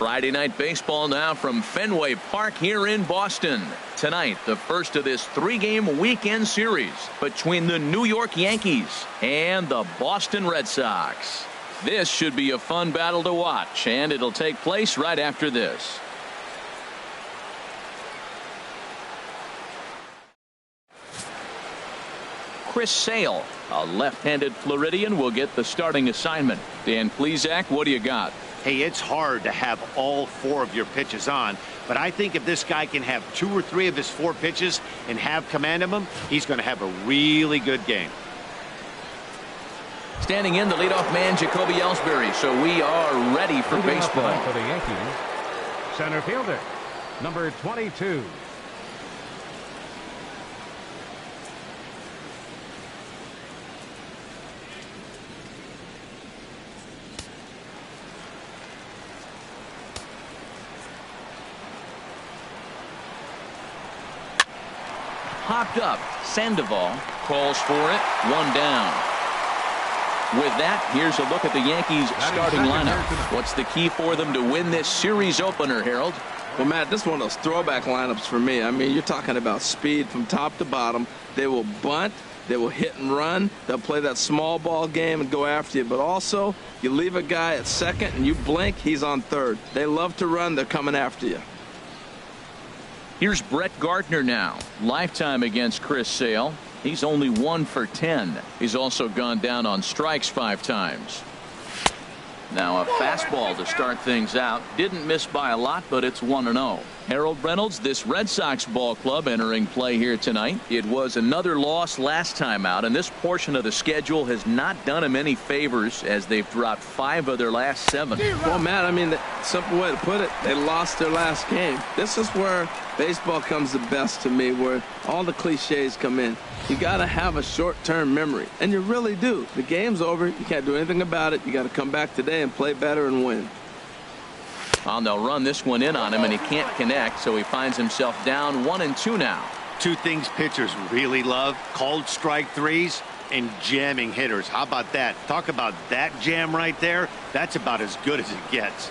Friday night baseball now from Fenway Park here in Boston. Tonight, the first of this three-game weekend series between the New York Yankees and the Boston Red Sox. This should be a fun battle to watch, and it'll take place right after this. Chris Sale, a left-handed Floridian, will get the starting assignment. Dan Plesac, what do you got? Hey, it's hard to have all four of your pitches on, but I think if this guy can have 2 or 3 of his 4 pitches and have command of them, he's going to have a really good game. Standing in, the leadoff man, Jacoby Ellsbury. So we are ready for baseball. For the Yankees, center fielder, number 22. Popped up. Sandoval calls for it. 1 down. With that, here's a look at the Yankees starting lineup. What's the key for them to win this series opener, Harold? Well, Matt, this is one of those throwback lineups for me. I mean, you're talking about speed from top to bottom. They will bunt. They will hit and run. They'll play that small ball game and go after you. But also, you leave a guy at second and you blink, he's on third. They love to run. They're coming after you. Here's Brett Gardner now. Lifetime against Chris Sale. He's only 1 for 10. He's also gone down on strikes 5 times. Now a fastball to start things out. Didn't miss by a lot, but it's 1-0. Harold Reynolds, this Red Sox ball club entering play here tonight. It was another loss last time out, and this portion of the schedule has not done them any favors as they've dropped 5 of their last 7. Well, Matt, I mean, the simple way to put it, they lost their last game. This is where baseball comes the best to me, where all the cliches come in. You got to have a short-term memory, and you really do. The game's over. You can't do anything about it. You got to come back today and play better and win. Well, they'll run this one in on him, and he can't connect, so he finds himself down 1-2 now. 2 things pitchers really love: called strike threes and jamming hitters. How about that? Talk about that jam right there. That's about as good as it gets.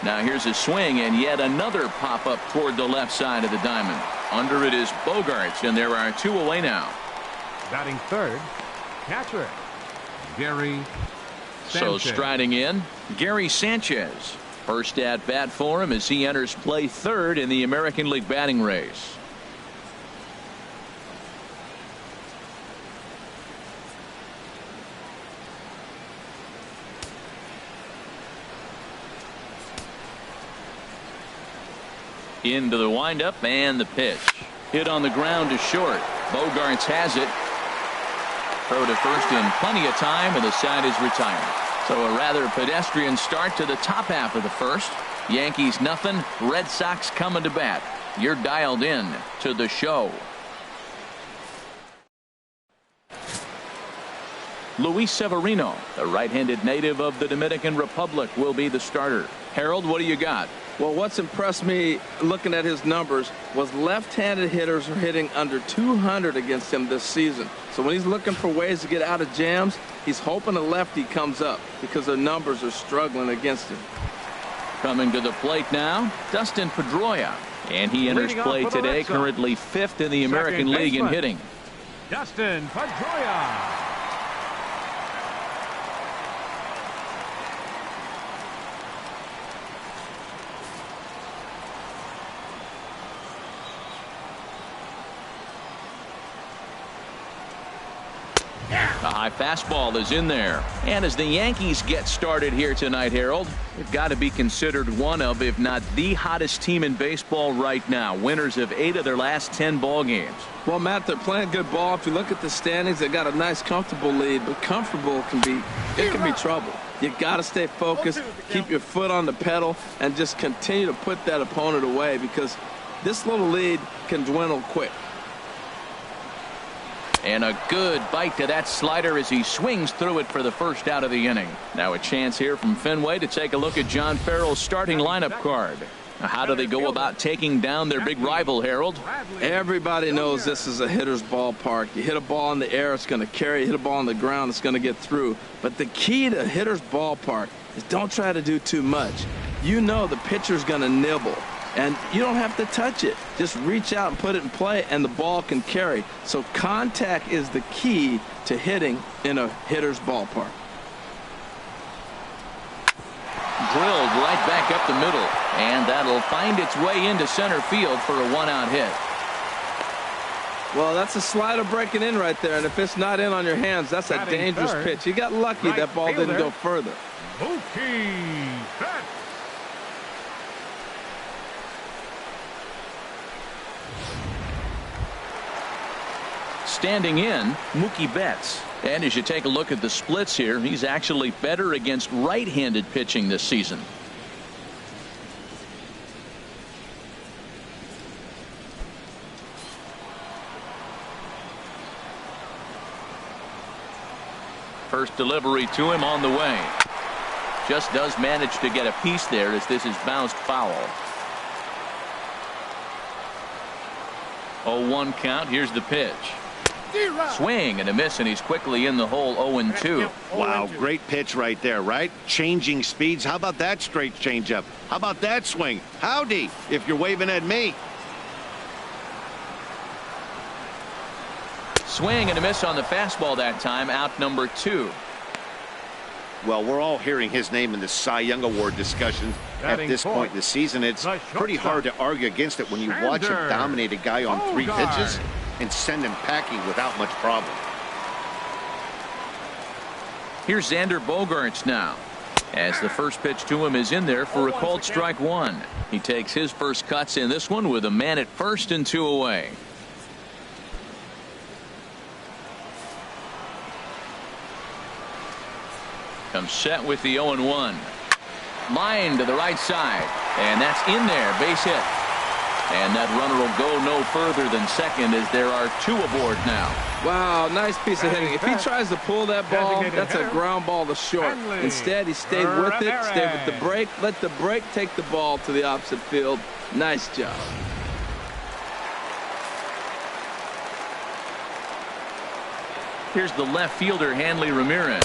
Now here's a swing, and yet another pop-up toward the left side of the diamond. Under it is Bogarts, and there are 2 away now. Batting third, catcher, Gary Sanchez. So striding in, Gary Sanchez. First at bat for him as he enters play third in the American League batting race. Into the windup and the pitch. Hit on the ground to short. Bogarts has it. Throw to first in plenty of time, and the side is retired. So a rather pedestrian start to the top half of the first. Yankees nothing. Red Sox coming to bat. You're dialed in to the show. Luis Severino, the right-handed native of the Dominican Republic, will be the starter. Harold, what do you got? Well, what's impressed me looking at his numbers was left-handed hitters are hitting under 200 against him this season. So when he's looking for ways to get out of jams, he's hoping a lefty comes up because their numbers are struggling against him. Coming to the plate now, Dustin Pedroia. And he enters play today, currently 5th in the American League in hitting. Dustin Pedroia. A high fastball is in there. And as the Yankees get started here tonight, Harold, they've got to be considered one of, if not the hottest team in baseball right now. Winners of 8 of their last 10 ball games. Well, Matt, they're playing good ball. If you look at the standings, they got a nice, comfortable lead, but comfortable can be trouble. You got to stay focused, keep your foot on the pedal, and just continue to put that opponent away because this little lead can dwindle quick. And a good bite to that slider as he swings through it for the first out of the inning. Now a chance here from Fenway to take a look at John Farrell's starting lineup card. Now, how do they go about taking down their big rival, Harold? Everybody knows this is a hitter's ballpark. You hit a ball in the air, it's going to carry. You hit a ball on the ground, it's going to get through. But the key to a hitter's ballpark is don't try to do too much. You know the pitcher's going to nibble, and you don't have to touch it. Just reach out and put it in play, and the ball can carry. So contact is the key to hitting in a hitter's ballpark. Drilled right back up the middle, and that'll find its way into center field for a one-out hit. Well, that's a slider breaking in right there, and if it's not in on your hands, that's a dangerous pitch. You got lucky that ball didn't go further. Mookie Betts. Standing in, Mookie Betts. And as you take a look at the splits here, he's actually better against right-handed pitching this season. First delivery to him on the way. Just does manage to get a piece there as this is bounced foul. 0-1 count. Here's the pitch. Swing and a miss, and he's quickly in the hole. 0-2. Wow, great pitch right there, right? Changing speeds. How about that straight changeup? How about that swing? Howdy, if you're waving at me. Swing and a miss on the fastball that time. Out number 2. Well, we're all hearing his name in the Cy Young Award discussion at this point in the season. It's pretty hard to argue against it when you watch him dominate a guy on 3 pitches and send him packing without much problem. Here's Xander Bogaerts now, as the first pitch to him is in there for a called strike 1. He takes his first cuts in this one with a man at first and 2 away. Comes set with the 0-1. Line to the right side, and that's in there. Base hit. And that runner will go no further than second as there are 2 aboard now. Wow, nice piece of hitting. If he tries to pull that ball, that's a ground ball to short. Instead, he stayed with it, stayed with the break, let the break take the ball to the opposite field. Nice job. Here's the left fielder, Hanley Ramirez,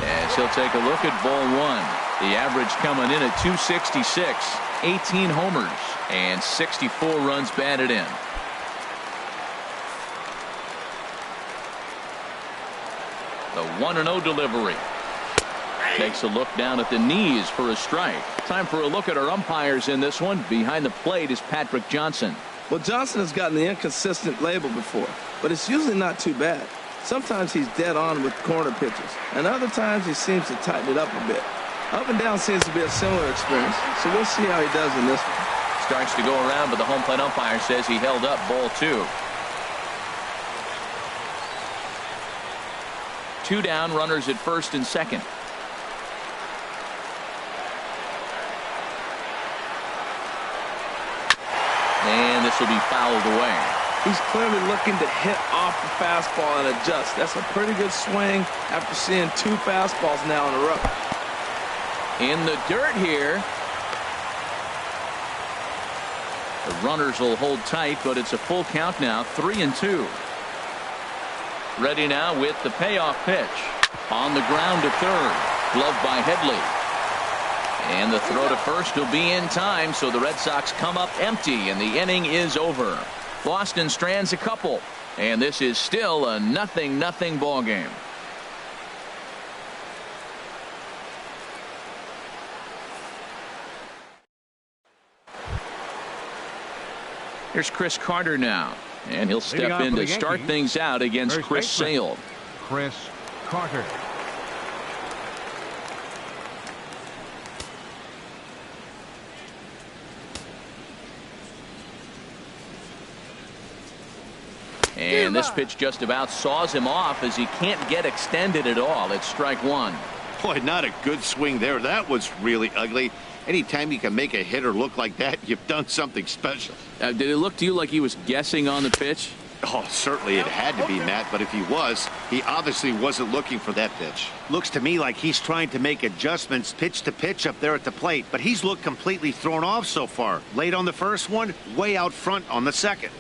as he'll take a look at ball 1. The average coming in at 266, 18 homers, and 64 runs batted in. The 1-0 delivery. Takes a look down at the knees for a strike. Time for a look at our umpires in this one. Behind the plate is Patrick Johnson. Well, Johnson has gotten the inconsistent label before, but it's usually not too bad. Sometimes he's dead on with corner pitches, and other times he seems to tighten it up a bit. Up and down seems to be a similar experience, so we'll see how he does in this one. Starts to go around, but the home plate umpire says he held up ball 2. 2 down, runners at first and second. And this will be fouled away. He's clearly looking to hit off the fastball and adjust. That's a pretty good swing after seeing 2 fastballs now in a row. In the dirt here. The runners will hold tight, but it's a full count now. 3-2. Ready now with the payoff pitch. On the ground to third. Gloved by Headley. And the throw to first will be in time, so the Red Sox come up empty, and the inning is over. Boston strands a couple, and this is still a 0-0 ball game. Here's Chris Carter now, and he'll step in to start things out against Chris Sale. Chris Carter. And this pitch just about saws him off as he can't get extended at all. It's strike 1. Boy, not a good swing there. That was really ugly. Anytime you can make a hitter look like that, you've done something special. Did it look to you like he was guessing on the pitch? Oh, certainly it had to be, Matt, but if he was, he obviously wasn't looking for that pitch. Looks to me like he's trying to make adjustments pitch to pitch up there at the plate, but he's looked completely thrown off so far. Late on the first one, way out front on the second.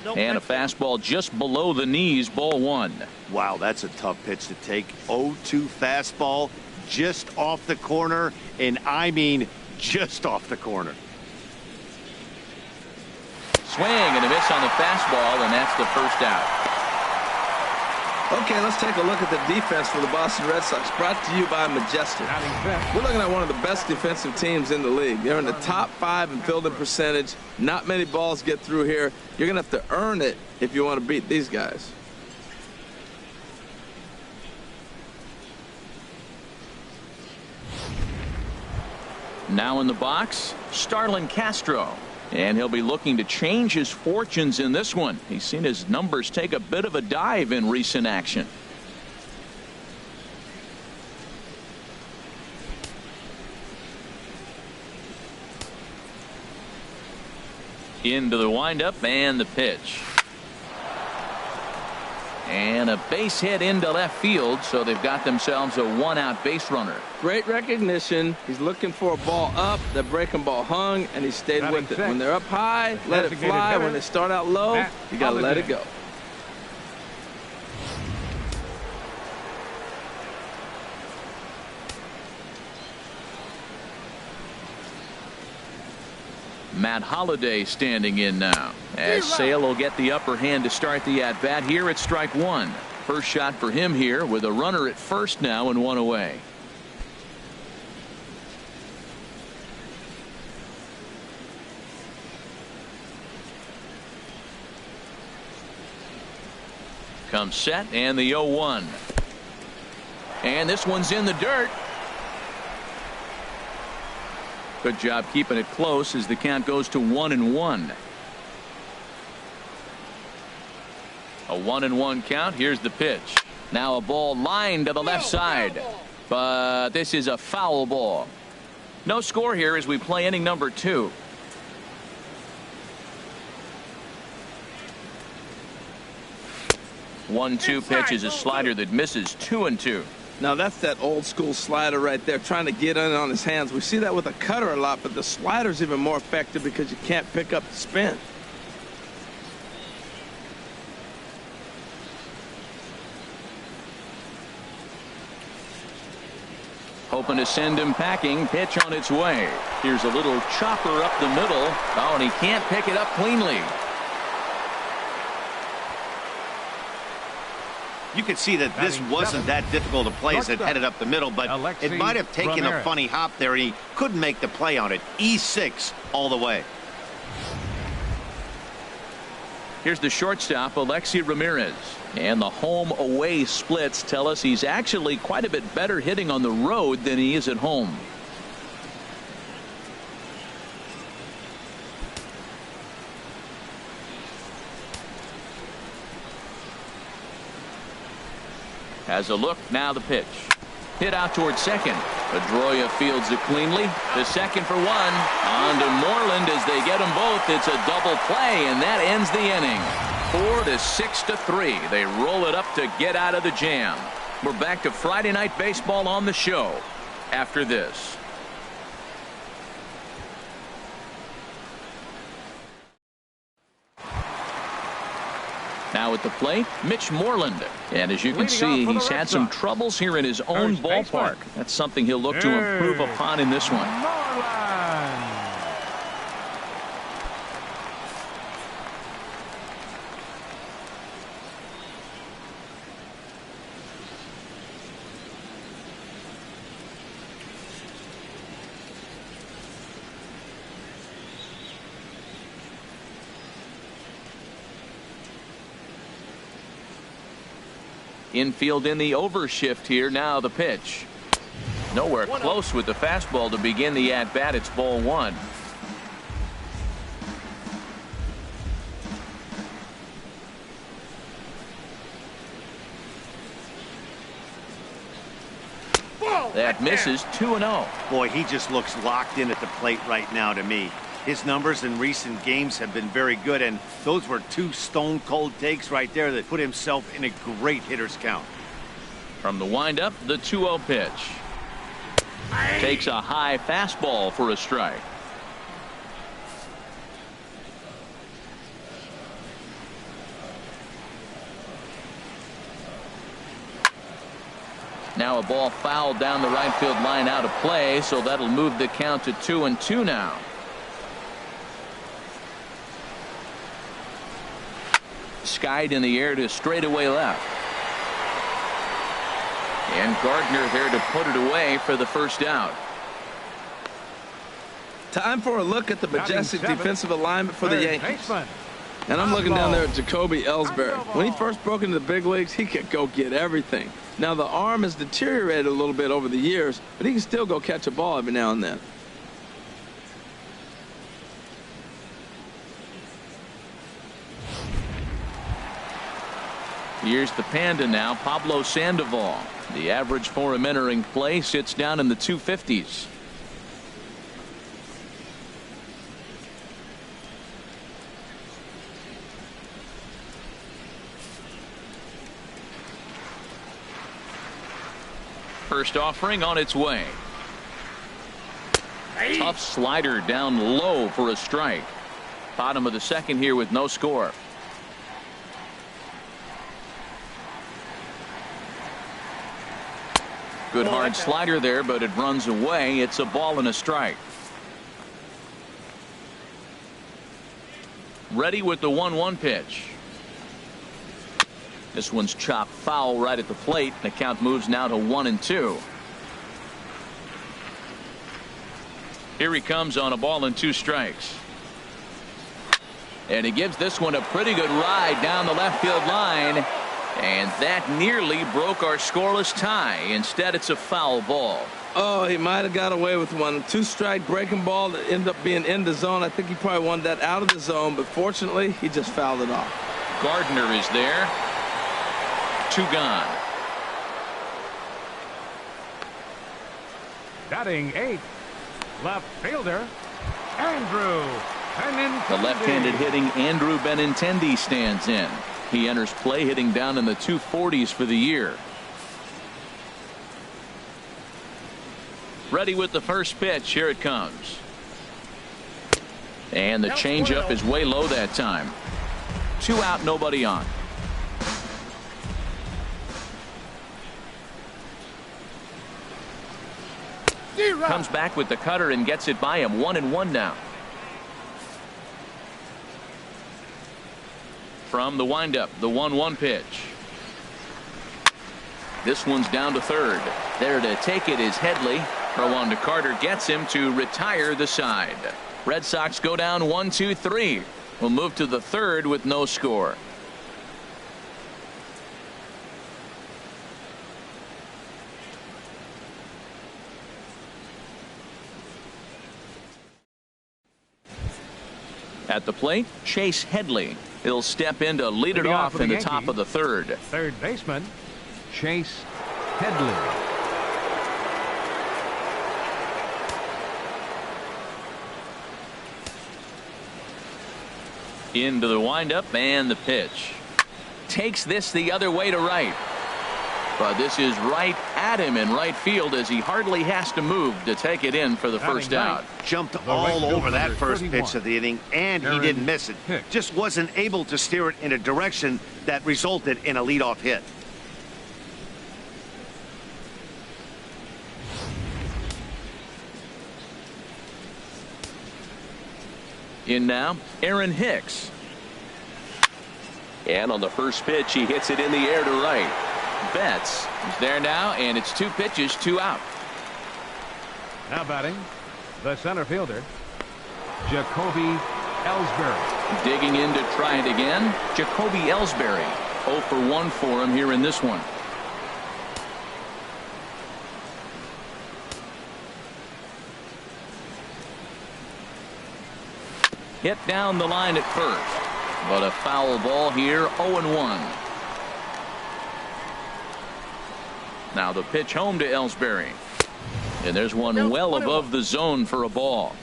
And a fastball just below the knees, ball one. Wow, that's a tough pitch to take. 0-2 fastball just off the corner, and I mean just off the corner. Swing and a miss on the fastball, and that's the first out. Okay, let's take a look at the defense for the Boston Red Sox, brought to you by Majestic. We're looking at one of the best defensive teams in the league. They're in the top 5 in fielding percentage. Not many balls get through here. You're going to have to earn it if you want to beat these guys. Now in the box, Starlin Castro. And he'll be looking to change his fortunes in this one. He's seen his numbers take a bit of a dive in recent action. Into the windup and the pitch. And a base hit into left field, so they've got themselves a one-out base runner. Great recognition. He's looking for a ball up. The breaking ball hung, and he stayed with it. When they're up high, let it fly. When they start out low, you got to let it go. Matt Holliday standing in now, as Sale will get the upper hand to start the at-bat here at strike one. First shot for him here with a runner at first now and one away. Comes set and the 0-1. And this one's in the dirt. Good job keeping it close as the count goes to 1-1. A 1-1 count. Here's the pitch. Now a ball lined to the left side, but this is a foul ball. No score here as we play inning number 2. One-two pitch is a slider that misses 2-2. Now that's that old school slider right there, trying to get in on his hands. We see that with a cutter a lot, but the slider's even more effective because you can't pick up the spin. Hoping to send him packing. Pitch on its way. Here's a little chopper up the middle. Oh, and he can't pick it up cleanly. You could see that this wasn't that difficult a play as it headed up the middle, but it might have taken a funny hop there, and he couldn't make the play on it. E6 all the way. Here's the shortstop, Alexi Ramirez. And the home-away splits tell us he's actually quite a bit better hitting on the road than he is at home. Has a look, now the pitch. Hit out towards second. Pedroia fields it cleanly. The second for one. On to Moreland as they get them both. It's a double play, and that ends the inning. 4-6-3. They roll it up to get out of the jam. We're back to Friday Night Baseball on the show after this. Now at the plate, Mitch Moreland. And as you can see, he's had some troubles here in his own ballpark. That's something he'll look to improve upon in this one. Infield in the overshift here. Now the pitch. Nowhere close with the fastball to begin the at-bat. It's ball one. That misses 2-0. Boy, he just looks locked in at the plate right now to me. His numbers in recent games have been very good, and those were two stone-cold takes right there that put himself in a great hitter's count. From the windup, the 2-0 pitch. Takes a high fastball for a strike. Now a ball fouled down the right field line out of play, so that'll move the count to 2-2 now. Skied in the air to straightaway left. And Gardner there to put it away for the first out. Time for a look at the majestic defensive alignment for the Yankees. And I'm looking down there at Jacoby Ellsbury. When he first broke into the big leagues, he could go get everything. Now the arm has deteriorated a little bit over the years, but he can still go catch a ball every now and then. Here's the Panda now, Pablo Sandoval. The average for him entering play sits down in the 250s. First offering on its way. Tough slider down low for a strike. Bottom of the second here with no score. Good hard slider there, but it runs away. It's a ball and a strike. Ready with the 1-1 pitch. This one's chopped foul right at the plate. The count moves now to 1-2. Here he comes on a ball and 2 strikes. And he gives this one a pretty good ride down the left field line. And that nearly broke our scoreless tie. Instead, it's a foul ball. Oh, he might have got away with one. 2-strike breaking ball that ended up being in the zone. I think he probably wanted that out of the zone, but fortunately, he just fouled it off. Gardner is there. 2 gone. Batting 8th, left fielder, Andrew Benintendi. The left-handed hitting Andrew Benintendi stands in. He enters play hitting down in the 240s for the year. Ready with the first pitch. Here it comes. And the changeup is way low that time. 2 out, nobody on. Comes back with the cutter and gets it by him. 1-1 now. From the windup, the 1-1 pitch. This one's down to third. There to take it is Headley. Throw on to Carter gets him to retire the side. Red Sox go down 1-2-3. We'll move to the third with no score. At the plate, Chase Headley. He'll step in to lead it off in the top of the third. Third baseman, Chase Headley. Into the windup and the pitch. Takes this the other way to right. But this is right at him in right field as he hardly has to move to take it in for the first out. Jumped all over that first pitch of the inning, and he didn't miss it. Just wasn't able to steer it in a direction that resulted in a leadoff hit. In now, Aaron Hicks. And on the first pitch, he hits it in the air to right. Betts is there now, and it's 2 pitches, 2 out. Now batting, the center fielder, Jacoby Ellsbury. Digging in to try it again, Jacoby Ellsbury. 0 for 1 for him here in this one. Hit down the line at first, but a foul ball here, 0-1. Now the pitch home to Ellsbury. And there's one well above the zone for a ball.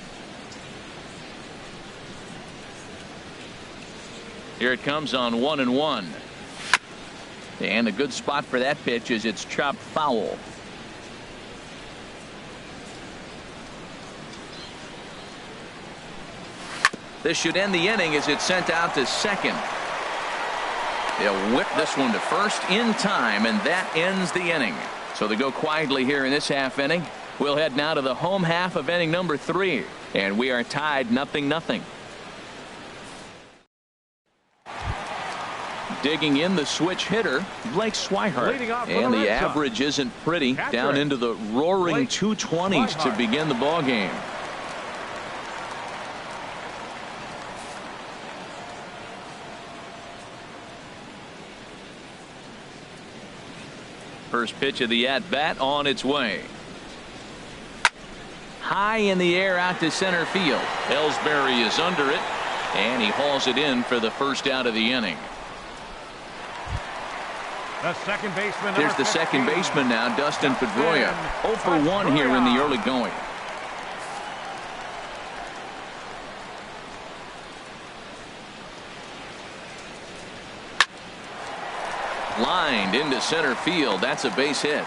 Here it comes on 1-1. And a good spot for that pitch is it's chopped foul. This should end the inning as it's sent out to second. They'll whip this one to first in time, and that ends the inning. So they go quietly here in this half inning. We'll head now to the home half of inning number 3, and we are tied 0-0. Digging in the switch hitter, Blake Swihart, and the average isn't pretty, down into the roaring 220s to begin the ball game. First pitch of the at-bat on its way. High in the air out to center field. Ellsbury is under it, and he hauls it in for the first out of the inning. The second baseman. There's the second baseman now, Dustin Pedroia. 0 for 1 here in the early going. Lined into center field. That's a base hit.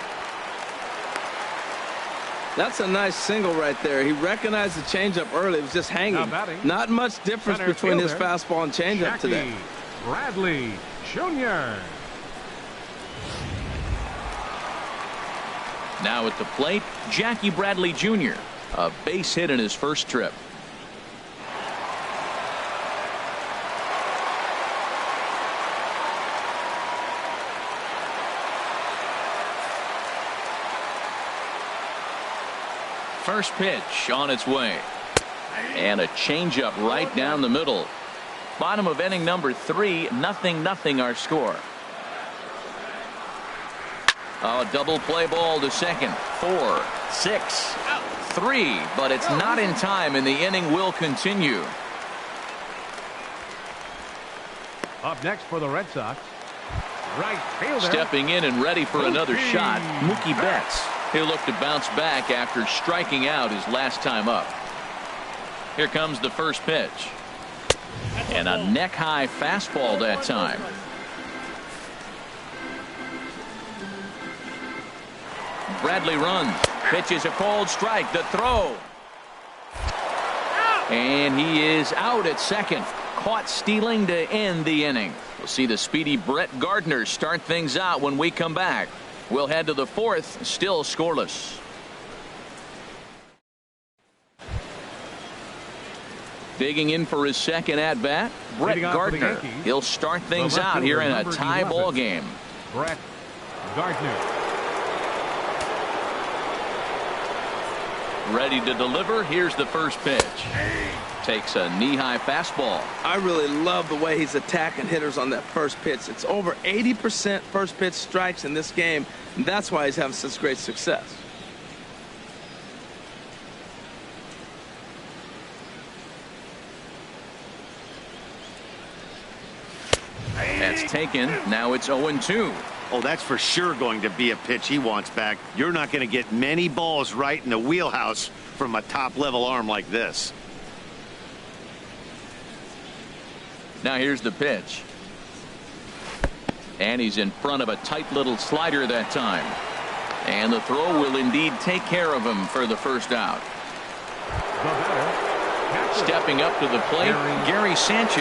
That's a nice single right there. He recognized the changeup early. It was just hanging. Not much difference between his fastball and changeup today. Bradley Jr. Now at the plate, Jackie Bradley Jr. A base hit in his first trip. First pitch on its way. And a changeup right down the middle. Bottom of inning number 3, 0-0 our score. A double play ball to second. 4, 6, 3, but it's not in time, and the inning will continue. Up next for the Red Sox, right fielder. Stepping in and ready for another shot, Mookie Betts. He'll look to bounce back after striking out his last time up. Here comes the first pitch. And a neck-high fastball that time. Bradley runs. Pitches a cold strike. The throw. And he is out at second. Caught stealing to end the inning. We'll see the speedy Brett Gardner start things out when we come back. We'll head to the 4th, still scoreless. Digging in for his second at-bat, Brett Gardner. He'll start things out here in a tie ball game. Brett Gardner. Ready to deliver. Here's the first pitch. Takes a knee-high fastball. I really love the way he's attacking hitters on that first pitch. It's over 80% first pitch strikes in this game, and that's why he's having such great success. That's taken. Now it's 0-2. Oh, that's for sure going to be a pitch he wants back. You're not going to get many balls right in the wheelhouse from a top-level arm like this. Now here's the pitch. And he's in front of a tight little slider that time. And the throw will indeed take care of him for the first out. Stepping up to the plate, Gary Sanchez.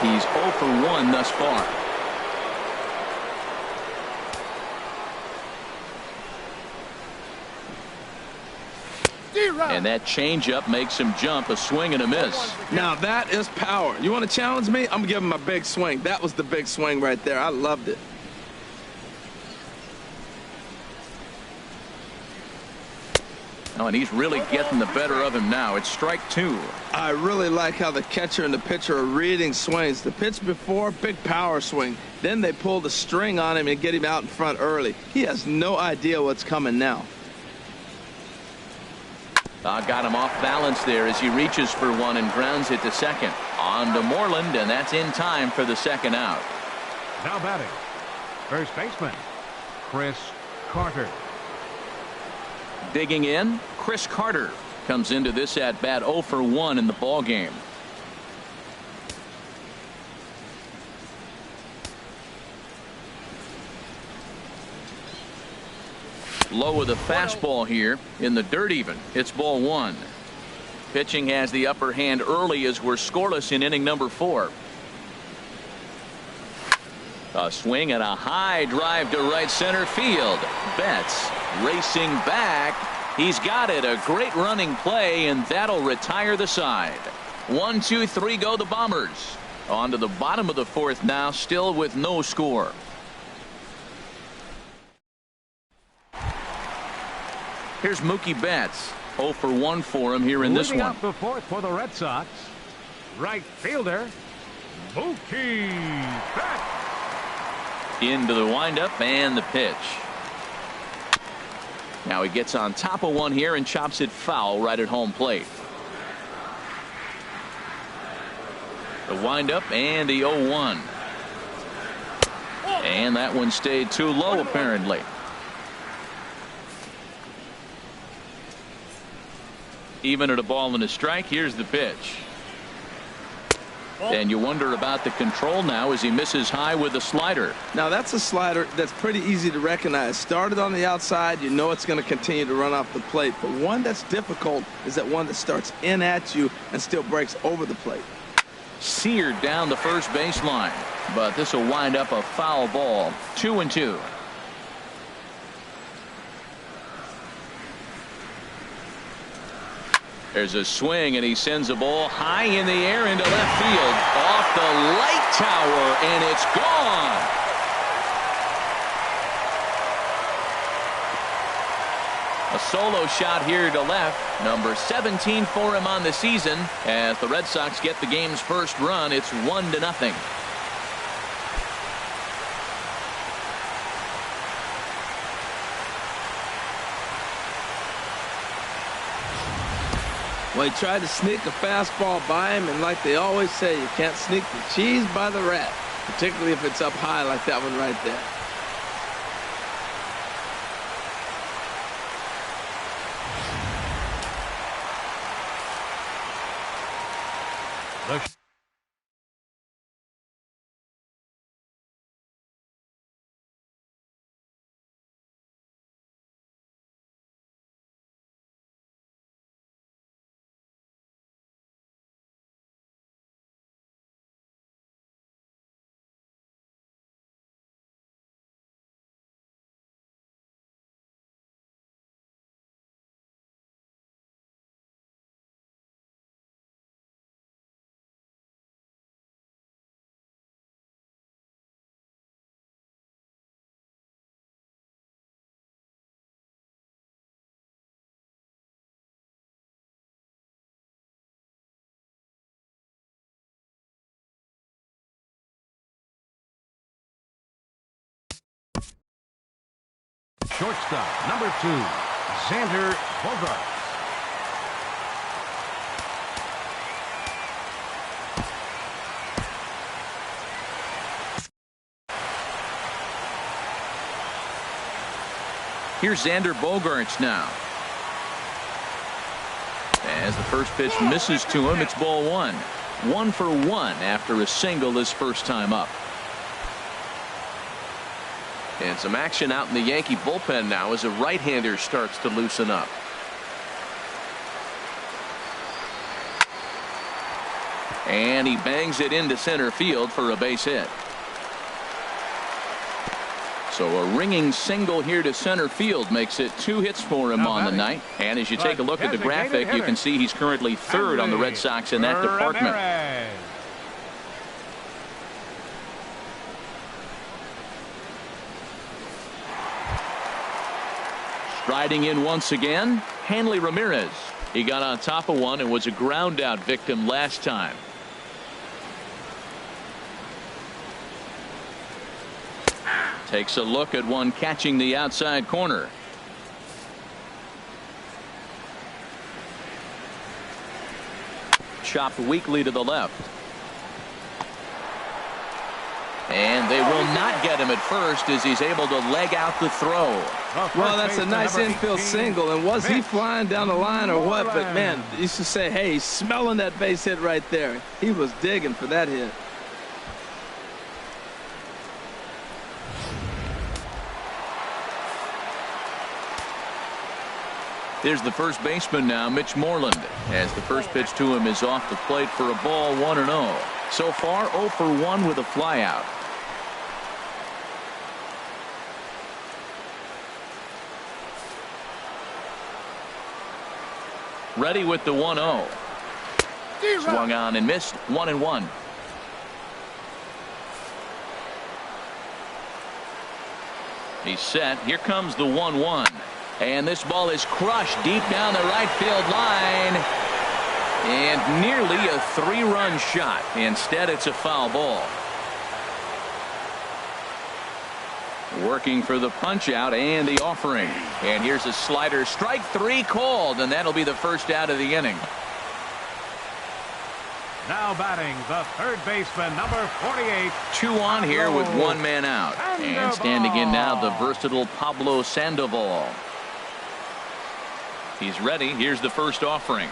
He's 0 for 1 thus far. And that changeup makes him jump, a swing and a miss. Now that is power. You want to challenge me? I'm going to give him a big swing. That was the big swing right there. I loved it. Oh, and he's really getting the better of him now. It's strike 2. I really like how the catcher and the pitcher are reading swings. The pitch before, big power swing. Then they pull the string on him and get him out in front early. He has no idea what's coming now. Got him off balance there as he reaches for one and grounds it to second. On to Moreland, and that's in time for the second out. Now batting, first baseman, Chris Carter. Digging in, Chris Carter comes into this at bat 0 for 1 in the ball game. Low with a fastball here in the dirt even. It's ball one. Pitching has the upper hand early as we're scoreless in inning number 4. A swing and a high drive to right center field. Betts racing back. He's got it. A great running play, and that'll retire the side. 1, 2, 3 go the Bombers. On to the bottom of the 4th now, still with no score. Here's Mookie Betts. 0 for 1 for him here in this one. Leading up the 4th for the Red Sox, right fielder Mookie Betts. Into the windup and the pitch. Now he gets on top of one here and chops it foul right at home plate. The windup and the 0-1. And that one stayed too low apparently. Even at a ball and a strike. Here's the pitch. And you wonder about the control now as he misses high with a slider. Now that's a slider that's pretty easy to recognize. Started on the outside, you know it's going to continue to run off the plate. But one that's difficult is that one that starts in at you and still breaks over the plate. Seared down the first baseline, but this will wind up a foul ball. 2-2. There's a swing, and he sends a ball high in the air into left field. Off the light tower, and it's gone. A solo shot here to left. Number 17 for him on the season. As the Red Sox get the game's first run, it's 1-0. Well, he tried to sneak a fastball by him, and like they always say, you can't sneak the cheese by the rat, particularly if it's up high like that one right there. Shortstop, number 2, Xander Bogaerts. Here's Xander Bogaerts now. As the first pitch misses to him, it's ball 1. 1 for 1 after a single his first time up. And some action out in the Yankee bullpen now as a right-hander starts to loosen up. And he bangs it into center field for a base hit. So a ringing single here to center field makes it 2 hits for him on the night. And as you take a look at the graphic, you can see he's currently 3rd on the Red Sox in that department. Striding in once again, Hanley Ramirez. He got on top of one and was a ground out victim last time. Takes a look at one catching the outside corner. Chopped weakly to the left. And they will not get him at first as he's able to leg out the throw. Well, that's a nice infield single. And was he flying down the line or what? But, man, you used to say, hey, he's smelling that base hit right there. He was digging for that hit. Here's the first baseman now, Mitch Moreland, as the first pitch to him is off the plate for a ball, 1-0. So far 0 for 1 with a flyout. Ready with the 1-0. Swung on and missed. 1-1. He's set. Here comes the 1-1. And this ball is crushed deep down the right field line. And nearly a 3-run shot. Instead, it's a foul ball. Working for the punch out and the offering. And here's a slider. Strike 3 called, and that'll be the first out of the inning. Now batting, the third baseman, number 48. 2 on here with 1 man out. And standing in now, the versatile Pablo Sandoval. He's ready. Here's the first offering.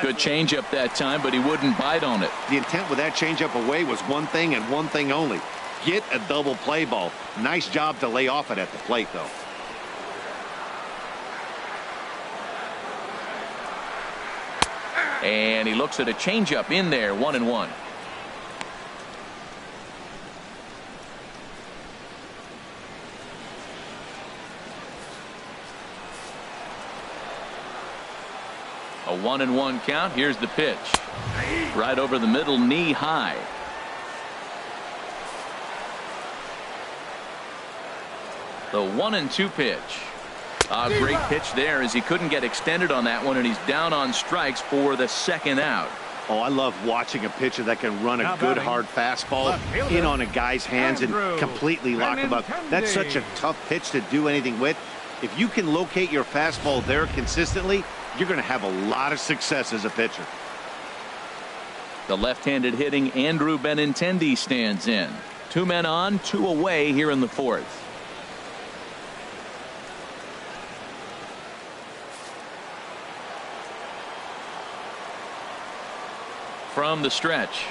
Good changeup that time, but he wouldn't bite on it. The intent with that changeup away was one thing and one thing only. Get a double play ball. Nice job to lay off it at the plate, though. And he looks at a changeup in there, 1-1. A 1-1 count. Here's the pitch. Right over the middle, knee high. The 1-2 pitch. A great pitch there as he couldn't get extended on that one, and he's down on strikes for the second out. Oh, I love watching a pitcher that can run a good hard fastball in on a guy's hands and completely lock him up. That's such a tough pitch to do anything with. If you can locate your fastball there consistently, you're going to have a lot of success as a pitcher. The left-handed hitting Andrew Benintendi stands in. 2 men on, 2 away here in the 4th. From the stretch.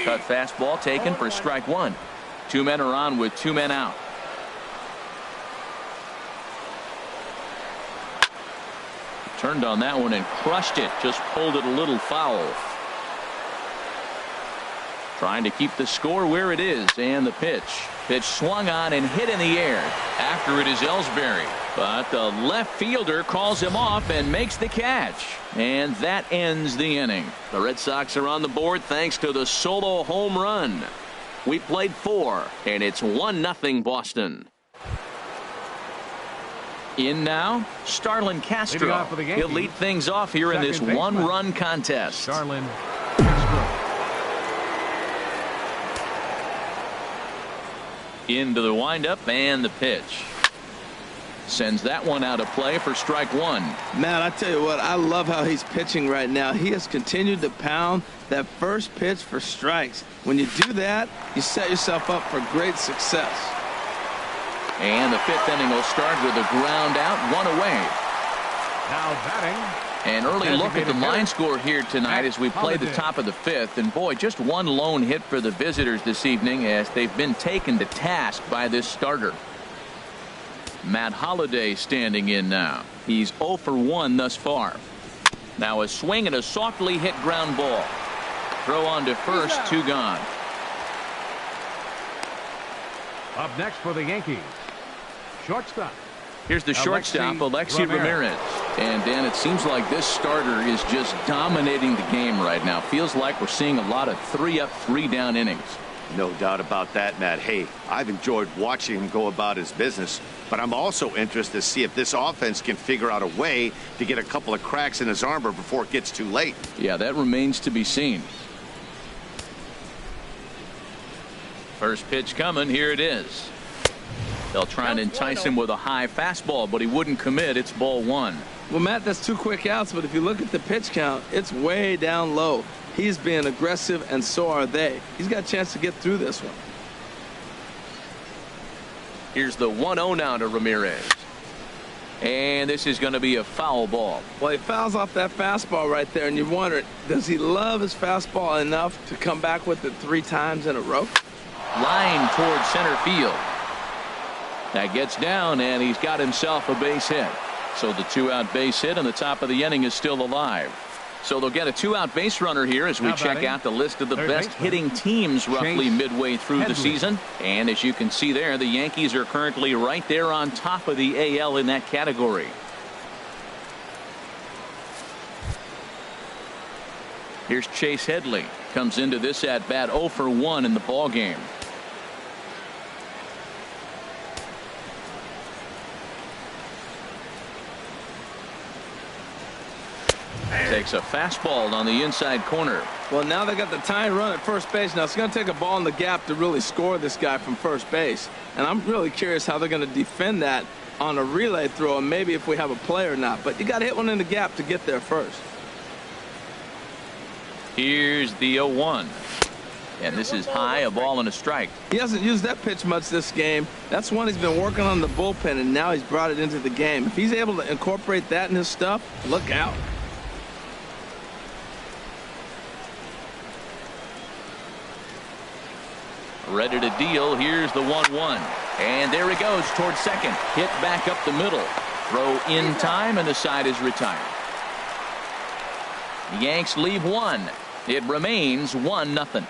Cut fastball taken for strike 1. 2 men are on with 2 men out. Turned on that one and crushed it. Just pulled it a little foul. Trying to keep the score where it is. And the pitch. Pitch swung on and hit in the air. After it is Ellsbury. But the left fielder calls him off and makes the catch. And that ends the inning. The Red Sox are on the board thanks to the solo home run. We played 4, and it's 1-0 Boston. In now, Starlin Castro. He'll lead things off here in this 1-run contest. Starlin Castro. Into the windup and the pitch. Sends that one out of play for strike 1. Matt, I tell you what, I love how he's pitching right now. He has continued to pound that first pitch for strikes. When you do that, you set yourself up for great success. And the 5th inning will start with a ground out, 1 away. Now batting. An early look at the line score here tonight as we play the top of the 5th. And boy, just 1 lone hit for the visitors this evening as they've been taken to task by this starter. Matt Holliday standing in now. He's 0 for 1 thus far. Now a swing and a softly hit ground ball. Throw on to first, 2 gone. Up next for the Yankees, shortstop. Here's the shortstop, Alexi Ramirez. And Dan, it seems like this starter is just dominating the game right now. Feels like we're seeing a lot of 3-up, 3-down innings. No doubt about that, Matt. Hey, I've enjoyed watching him go about his business, but I'm also interested to see if this offense can figure out a way to get a couple of cracks in his armor before it gets too late. Yeah, that remains to be seen. First pitch coming. Here it is. They'll try and entice him with a high fastball, but he wouldn't commit. It's ball 1. Well, Matt, that's 2 quick outs, but if you look at the pitch count, it's way down low. He's being aggressive, and so are they. He's got a chance to get through this one. Here's the 1-0 now to Ramirez. And this is going to be a foul ball. Well, he fouls off that fastball right there, and you're wondering, does he love his fastball enough to come back with it 3 times in a row? Line towards center field. That gets down, and he's got himself a base hit. So the 2-out base hit and the top of the inning is still alive. So they'll get a 2-out base runner here as we check out the list of the best hitting teams roughly midway through the season. And as you can see there, the Yankees are currently right there on top of the AL in that category. Here's Chase Headley. Comes into this at bat 0 for 1 in the ball game. Takes a fastball on the inside corner. Well, now they got the tying run at first base. Now it's going to take a ball in the gap to really score this guy from first base. And I'm really curious how they're going to defend that on a relay throw, and maybe if we have a play or not. But you got to hit one in the gap to get there first. Here's the 0-1. And this is high, a ball and a strike. He hasn't used that pitch much this game. That's one he's been working on the bullpen, and now he's brought it into the game. If he's able to incorporate that in his stuff, look out. Ready to deal. Here's the 1-1. And there he goes towards second. Hit back up the middle. Throw in time, and the side is retired. The Yanks leave one. It remains 1-0.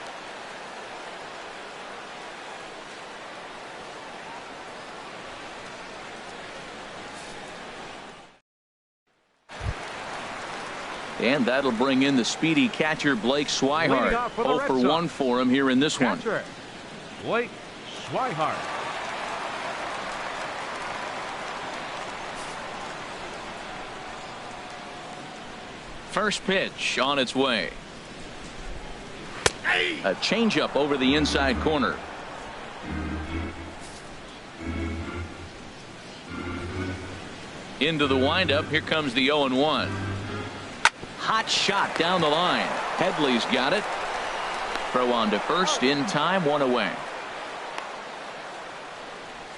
And that'll bring in the speedy catcher Blake Swihart. 0 for 1 for him here in this one. Blake Swihart. First pitch on its way. A changeup over the inside corner. Into the windup. Here comes the 0-1. Hot shot down the line. Headley's got it. Throw on to first in time, 1 away.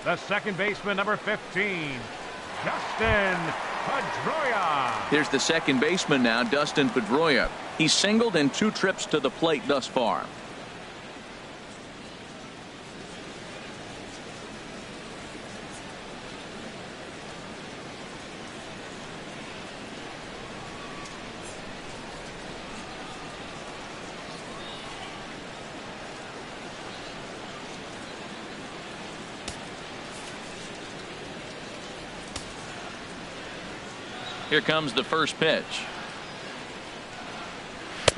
The second baseman, number 15, Dustin Pedroia. Here's the second baseman now, Dustin Pedroia. He's singled in 2 trips to the plate thus far. Here comes the first pitch.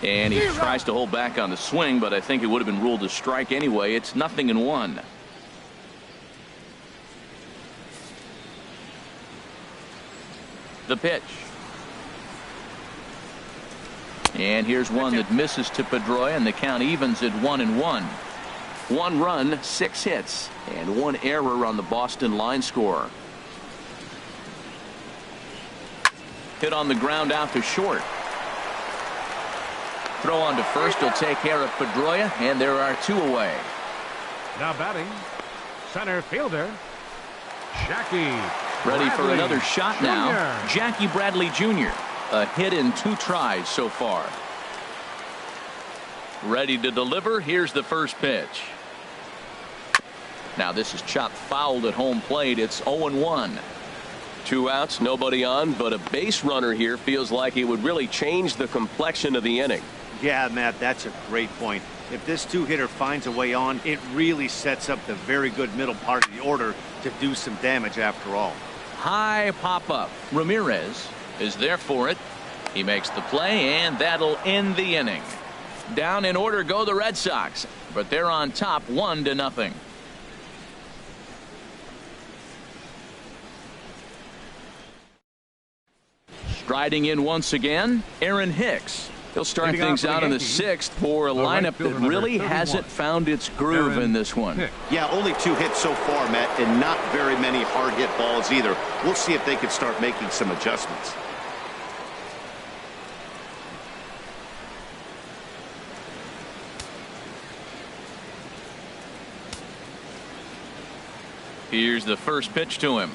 And he tries to hold back on the swing, but I think it would have been ruled a strike anyway. It's 0-1. The pitch. And here's one that misses to Pedroia, and the count evens at 1-1. 1 run, 6 hits, and 1 error on the Boston line score. Hit on the ground out to short. Throw on to first will take care of Pedroia, and there are 2 away. Now batting, center fielder, Jackie Ready for Bradley another shot now. Jr. Jackie Bradley Jr. A hit in 2 tries so far. Ready to deliver. Here's the first pitch. Now this is chopped fouled at home plate. It's 0-1. 2 outs, nobody on, but a base runner here feels like it would really change the complexion of the inning. Yeah, Matt, that's a great point. If this 2-hitter finds a way on, it really sets up the very good middle part of the order to do some damage after all. High pop up. Ramirez is there for it. He makes the play, and that'll end the inning. Down in order go the Red Sox, but they're on top 1-0. Striding in once again, Aaron Hicks. He'll start things out in the 6th for a lineup that really hasn't found its groove in this one. Yeah, only 2 hits so far, Matt, and not very many hard hit balls either. We'll see if they can start making some adjustments. Here's the first pitch to him.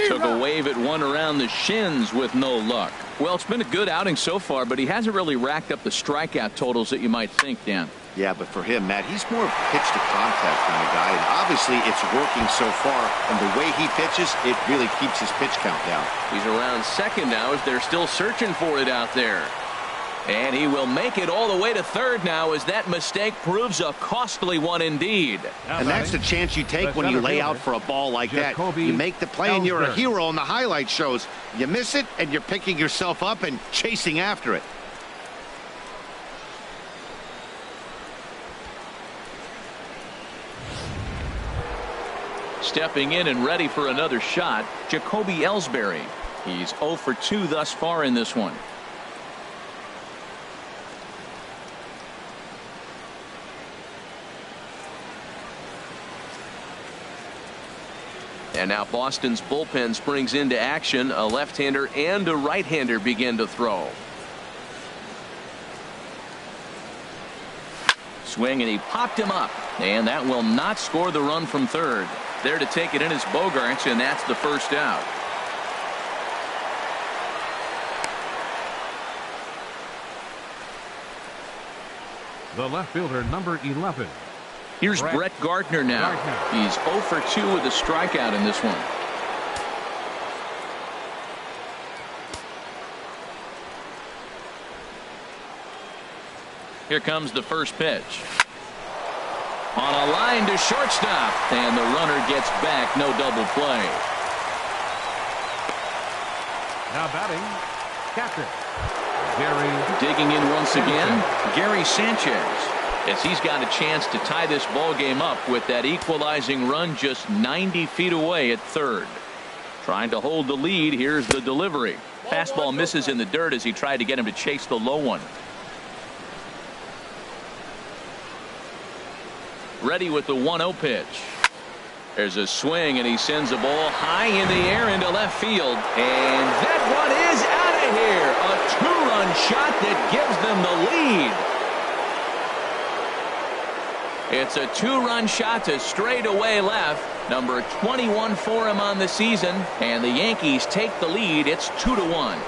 Took a wave at one around the shins with no luck. Well, it's been a good outing so far, but he hasn't really racked up the strikeout totals that you might think, Dan. Yeah, but for him, Matt, he's more of a pitch to contact kind of guy, and obviously it's working so far, and the way he pitches, it really keeps his pitch count down. He's around second now as they're still searching for it out there. And he will make it all the way to third now as that mistake proves a costly one indeed. And that's the chance you take when you lay out for a ball like that. You make the play and you're a hero on the highlight shows. You miss it and you're picking yourself up and chasing after it. Stepping in and ready for another shot, Jacoby Ellsbury. He's 0 for 2 thus far in this one. And now Boston's bullpen springs into action. A left-hander and a right-hander begin to throw. Swing, and he popped him up. And that will not score the run from third. There to take it in is Bogaerts, and that's the first out. The left fielder, number 11. Here's Brett Gardner now. He's 0 for 2 with a strikeout in this one. Here comes the first pitch. On a line to shortstop, and the runner gets back. No double play. Now batting, catcher Gary. Digging in once again, Gary Sanchez, as he's got a chance to tie this ball game up with that equalizing run just 90 feet away at third. Trying to hold the lead. Here's the delivery. Fastball misses in the dirt as he tried to get him to chase the low one. Ready with the 1-0 pitch. There's a swing, and he sends a ball high in the air into left field. And that one is out of here. A 2-run shot that gives them the lead. It's a 2-run shot to straightaway left. Number 21 for him on the season. And the Yankees take the lead. It's 2-1.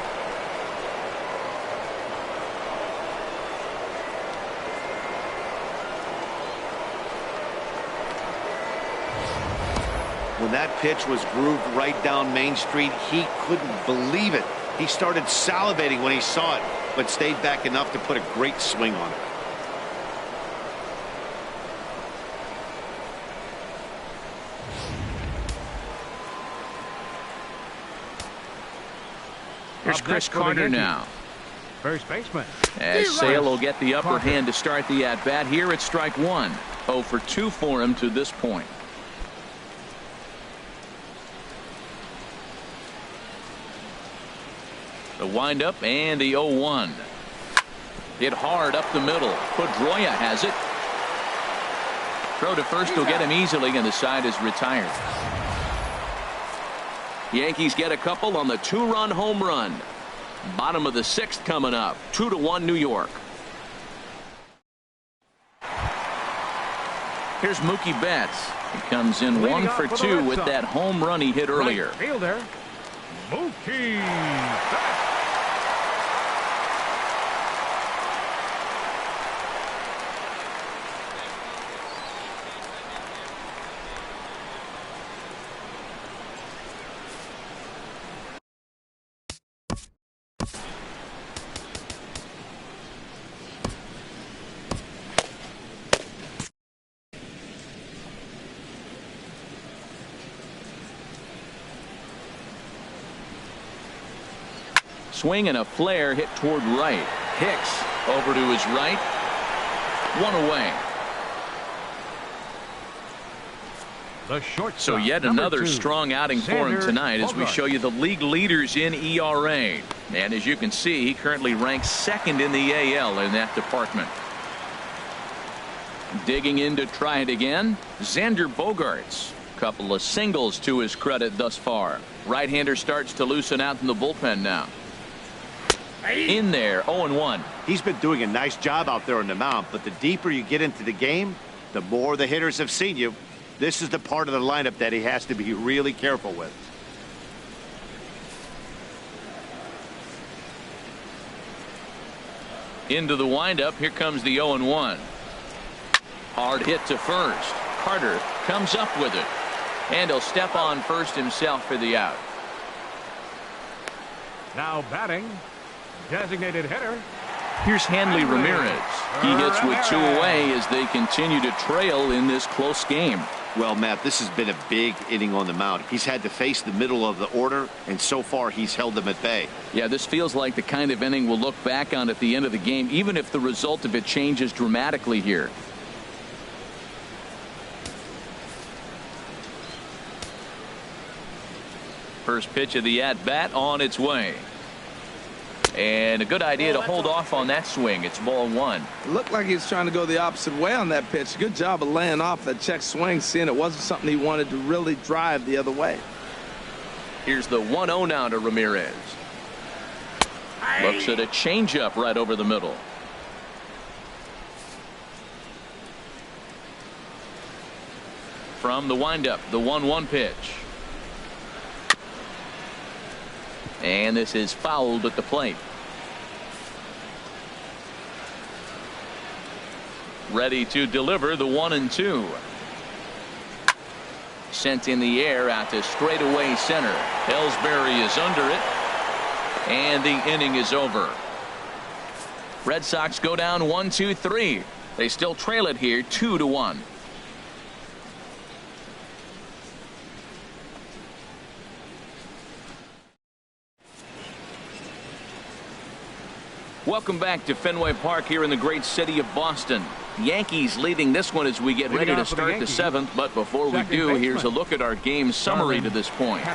When that pitch was grooved right down Main Street, he couldn't believe it. He started salivating when he saw it, but stayed back enough to put a great swing on it. Here's Chris Carter now. First baseman. As Sale will get the upper hand to start the at-bat. Here it's strike one. 0 for 2 for him to this point. The windup and the 0-1. Hit hard up the middle. Pedroia has it. Throw to first will get him easily, and the side is retired. Yankees get a couple on the 2-run home run. Bottom of the 6th coming up. 2-1 New York. Here's Mookie Betts. He comes in 1 for 2 with that home run he hit earlier. Right fielder, Mookie Betts. Swing and a flare hit toward right. Hicks over to his right. 1 away. The shortstop, so yet another 2, strong outing for him tonight as we show you the league leaders in ERA. And as you can see, he currently ranks 2nd in the AL in that department. Digging in to try it again, Xander Bogaerts. Couple of singles to his credit thus far. Right-hander starts to loosen out in the bullpen now. In there, 0-1. He's been doing a nice job out there on the mound, but the deeper you get into the game, the more the hitters have seen you. This is the part of the lineup that he has to be really careful with. Into the windup. Here comes the 0-1. Hard hit to first. Carter comes up with it. And he'll step on first himself for the out. Now batting, designated hitter. Here's Hanley Ramirez. He hits with 2 away as they continue to trail in this close game. Well, Matt, this has been a big inning on the mound. He's had to face the middle of the order, and so far he's held them at bay. Yeah, this feels like the kind of inning we'll look back on at the end of the game, even if the result of it changes dramatically here. First pitch of the at-bat on its way. And a good idea to hold off on that swing. It's ball 1. It looked like he was trying to go the opposite way on that pitch. Good job of laying off that check swing, seeing it wasn't something he wanted to really drive the other way. Here's the 1-0 now to Ramirez. Looks at a changeup right over the middle. From the windup, the 1-1 pitch. And this is fouled at the plate. Ready to deliver the 1-2. Sent in the air out to straightaway center. Ellsbury is under it. And the inning is over. Red Sox go down 1-2-3. They still trail it here 2-1. Welcome back to Fenway Park here in the great city of Boston. Yankees leading this one as we get ready to start the 7th. But before we do, here's a look at our game summary to this point.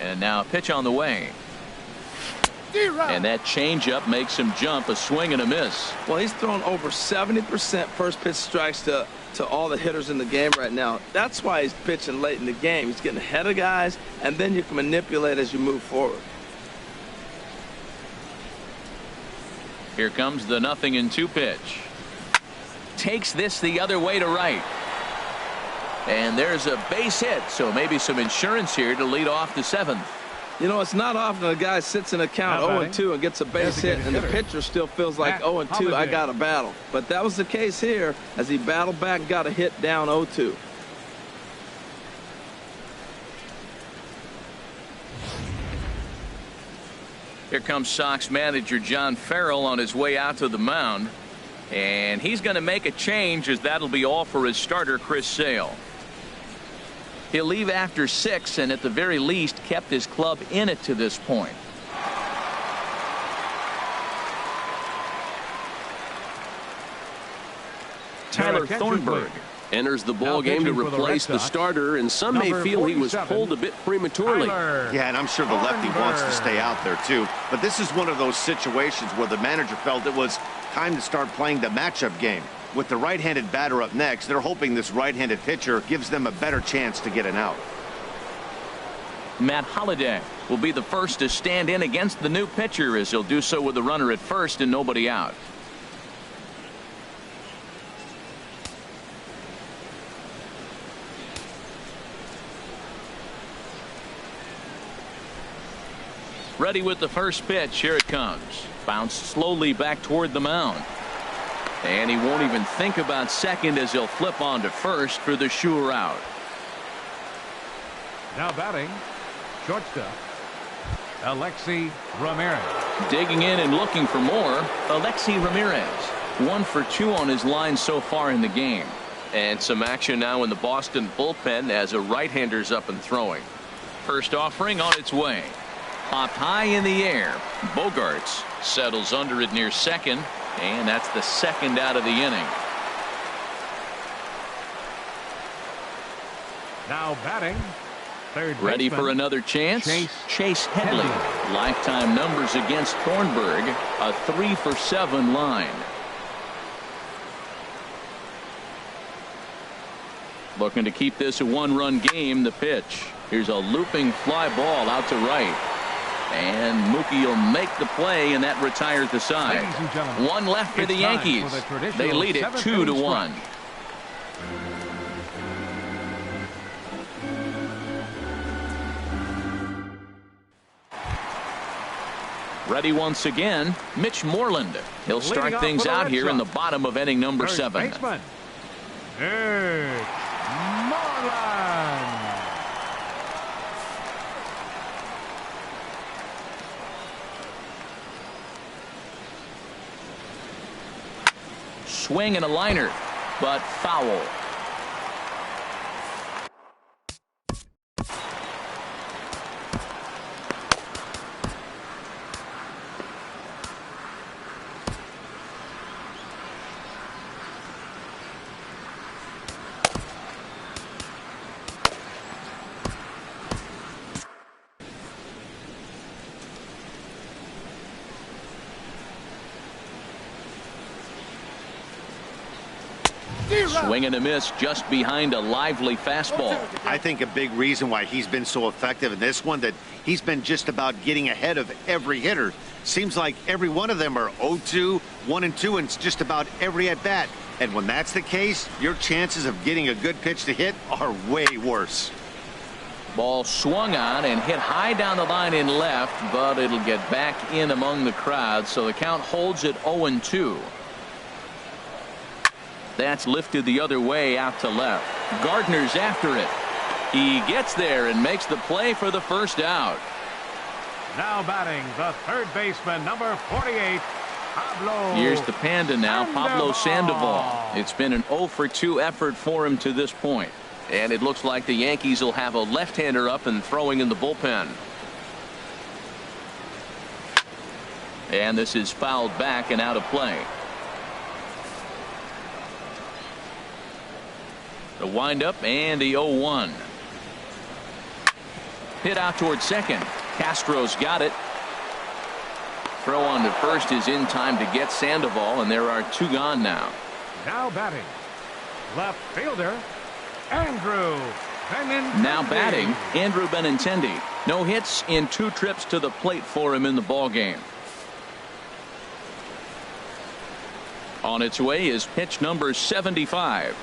And now a pitch on the way. And that changeup makes him jump. A swing and a miss. Well, he's thrown over 70% first pitch strikes to all the hitters in the game right now. That's why he's pitching late in the game. He's getting ahead of guys, and then you can manipulate as you move forward. Here comes the 0-2 pitch. Takes this the other way to right. And there's a base hit, so maybe some insurance here to lead off the 7th. You know, it's not often a guy sits in a count 0-2 and gets a base hit, and the pitcher still feels like 0-2, I got a battle. But that was the case here as he battled back and got a hit down 0-2. Here comes Sox manager John Farrell on his way out to the mound. And he's going to make a change, as that'll be all for his starter, Chris Sale. He'll leave after 6, and at the very least kept his club in it to this point. Tyler Thornburg enters the ball game to replace the starter, and some may feel he was pulled a bit prematurely. Yeah, and I'm sure the lefty wants to stay out there too. But this is one of those situations where the manager felt it was time to start playing the matchup game. With the right-handed batter up next, they're hoping this right-handed pitcher gives them a better chance to get an out. Matt Holliday will be the first to stand in against the new pitcher, as he'll do so with the runner at first and nobody out. Ready with the first pitch. Here it comes. Bounced slowly back toward the mound. And he won't even think about second, as he'll flip on to first for the sure out. Now batting, shortstop, Alexi Ramirez. Digging in and looking for more, Alexi Ramirez. 1 for 2 on his line so far in the game. And some action now in the Boston bullpen as a right-hander's up and throwing. First offering on its way. Popped high in the air. Bogarts settles under it near second, and that's the second out of the inning. Now batting, third ready baseman, for another chance. Chase Headley. Lifetime numbers against Thornburg, a 3 for 7 line. Looking to keep this a 1-run game. The pitch. Here's a looping fly ball out to right. And Mookie will make the play, and that retires the side. One left for the Yankees. They lead it 2-1. Ready once again, Mitch Moreland. He'll start things out here in the bottom of inning number 7. Mitch Moreland. Swing and a liner, but foul. Swing and a miss just behind a lively fastball. I think a big reason why he's been so effective in this one, that he's been just about getting ahead of every hitter. Seems like every one of them are 0-2, 1-2, and just about every at bat. And when that's the case, your chances of getting a good pitch to hit are way worse. Ball swung on and hit high down the line in left, but it'll get back in among the crowd, so the count holds at 0-2. That's lifted the other way out to left. Gardner's after it. He gets there and makes the play for the first out. Now batting, the third baseman, number 48, Pablo. Here's the Panda now, Pablo Sandoval. It's been an 0 for 2 effort for him to this point. And it looks like the Yankees will have a left-hander up and throwing in the bullpen. And this is fouled back and out of play. The windup and the 0-1. Hit out towards second. Castro's got it. Throw on to first is in time to get Sandoval, and there are 2 gone now. Now batting, left fielder, Andrew Benintendi. Now batting, Andrew Benintendi. No hits in 2 trips to the plate for him in the ballgame. On its way is pitch number 75.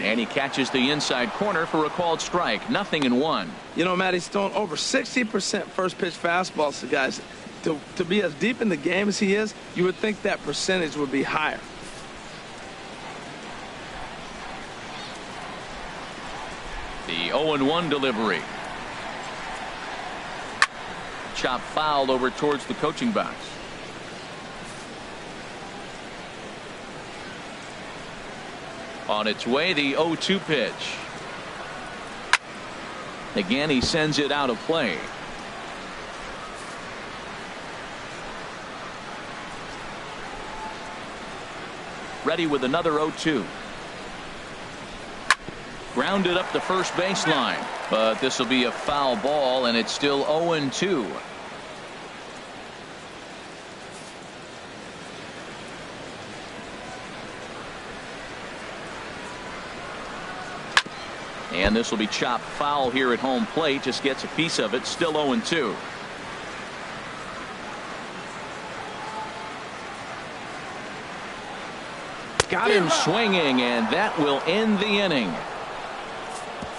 And he catches the inside corner for a called strike. 0-1. You know, Matt, he's thrown over 60% first pitch fastballs to guys. To be as deep in the game as he is, you would think that percentage would be higher. The 0-1 delivery. Chop foul over towards the coaching box. On its way, the 0-2 pitch. Again, he sends it out of play. Ready with another 0-2. Grounded up the first baseline, but this will be a foul ball, and it's still 0-2. And this will be chopped foul here at home plate. Just gets a piece of it. Still 0-2. Got him swinging, and that will end the inning.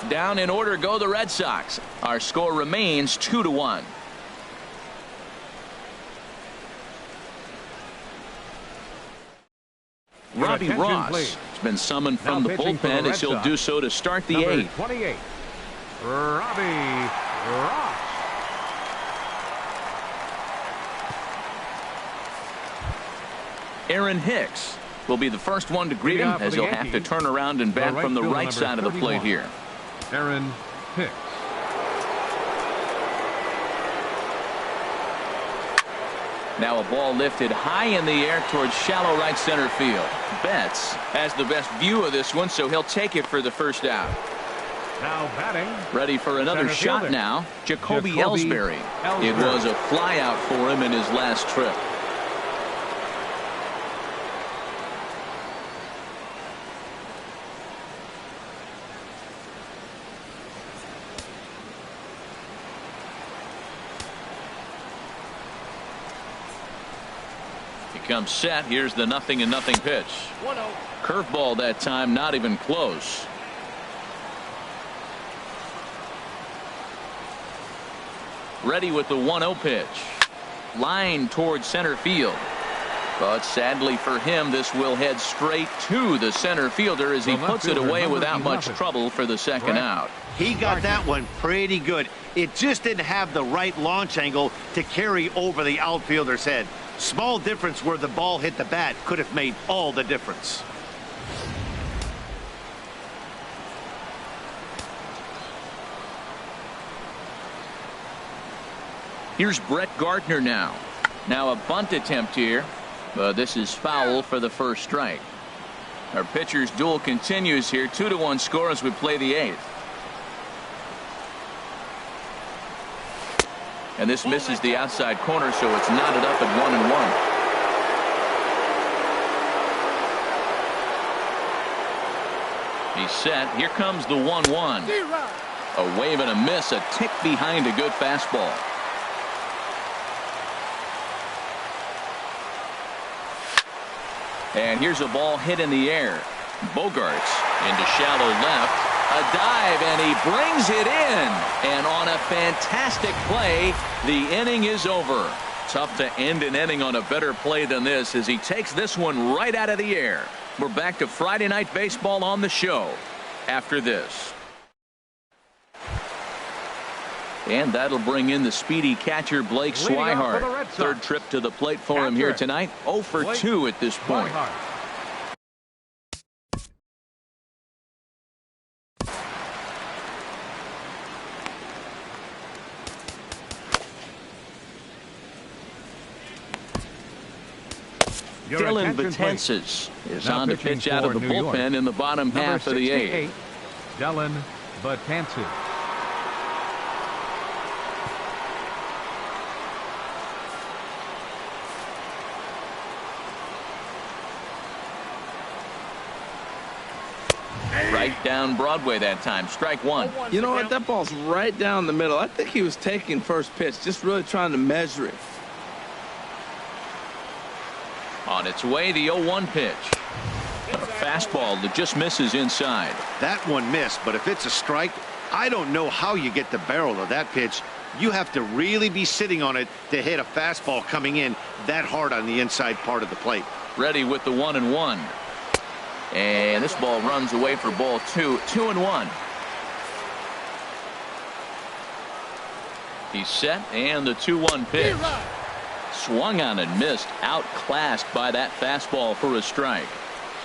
Down in order go the Red Sox. Our score remains 2-1. Robbie Ross has been summoned from the bullpen as he'll do so to start the 8th. 28, Robbie Ross. Aaron Hicks will be the first one to greet him as he'll have to turn around and bat from the right side of the plate here. Aaron Hicks. Now a ball lifted high in the air towards shallow right center field. Betts has the best view of this one, so he'll take it for the first out. Now batting. Ready for another shot fielder. now. Jacoby Ellsbury. It was a flyout for him in his last trip. Comes set. Here's the 0-0 pitch. 1-0. Curveball that time, not even close. Ready with the 1-0 pitch. Line towards center field. But sadly for him, this will head straight to the center fielder as he puts it away without much trouble for the second out. He got that one pretty good. It just didn't have the right launch angle to carry over the outfielder's head. Small difference where the ball hit the bat could have made all the difference. Here's Brett Gardner now. Now a bunt attempt here, but this is foul for the first strike. Our pitcher's duel continues here. 2-1 score as we play the 8th. And this misses the outside corner, so it's knotted up at 1-1. He's set. Here comes the 1-1. A wave and a miss, a tick behind a good fastball. And here's a ball hit in the air. Bogarts into shallow left. A dive, and he brings it in. And on a fantastic play, the inning is over. Tough to end an inning on a better play than this as he takes this one right out of the air. We're back to Friday Night Baseball on the show after this. And that'll bring in the speedy catcher Blake Swihart. Third trip to the plate for him here tonight. 0 for 2 at this point. Dylan Betances is on to pitch out of the bullpen in the bottom half of the 8th. Dylan Betances. Right down Broadway that time. Strike one. You know what? That ball's right down the middle. I think he was taking first pitch, just really trying to measure it. On its way, the 0-1 pitch. A fastball that just misses inside. That one missed, but if it's a strike, I don't know how you get the barrel of that pitch. You have to really be sitting on it to hit a fastball coming in that hard on the inside part of the plate. Ready with the 1-1. And this ball runs away for ball 2. 2-1. He's set, and the 2-1 pitch. Swung on and missed. Outclassed by that fastball for a strike.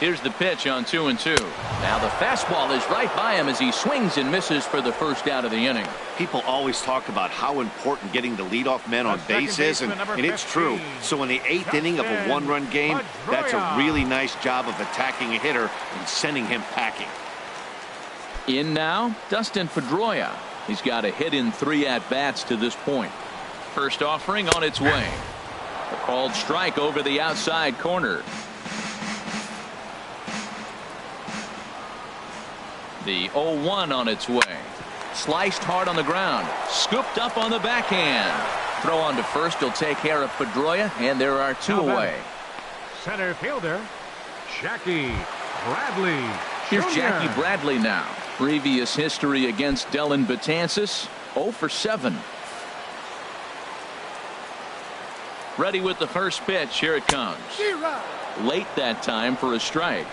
Here's the pitch on 2-2. Now the fastball is right by him as he swings and misses for the first out of the inning. People always talk about how important getting the leadoff man on base is, and it's true. So in the 8th inning of a one-run game, that's a really nice job of attacking a hitter and sending him packing. In now, Dustin Pedroia. He's got a hit in 3 at-bats to this point. First offering on its way. A called strike over the outside corner. The 0-1 on its way. Sliced hard on the ground. Scooped up on the backhand. Throw on to first will take care of Pedroia, and there are 2 away. Center fielder, Jackie Bradley. Here's Jr. Jackie Bradley now. Previous history against Dellin Betances, 0 for 7. Ready with the first pitch. Here it comes. Late that time for a strike.